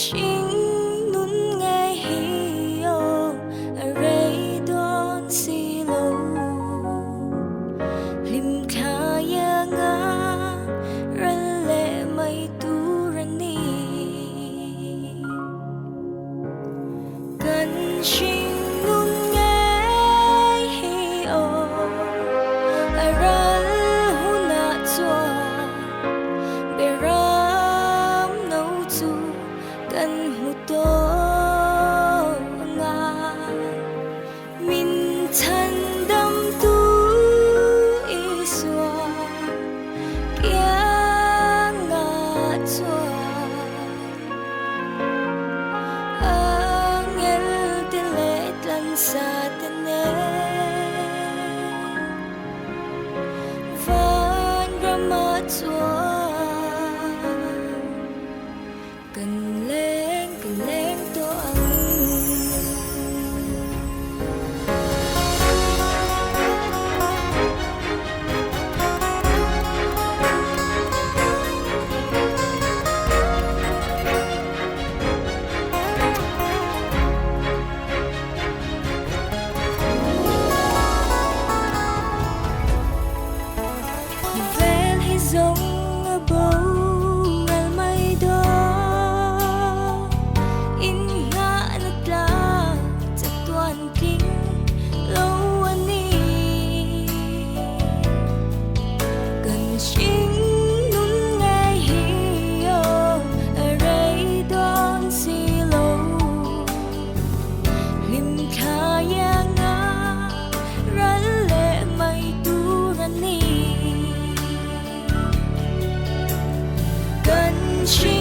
chính nun nghe hiểu ở đây đón xì lâu lim kha ya nga ran lệ mây tu ran ni gần chính nun nghe hiểu ở ran hu na chua bê ram nấu chu gần mu to nga min thân đâm tu y xua kia nga chua angel te le tlan sa te ne van rama chua cần lên to ang vel hi giống ở bầu ngal mai đó in nga nat la cha tuan king lâu ani cần chính nun nghe hiểu ở đây đón xì lâu lim kha ya nga ran lệ mây tu ran ni gần chính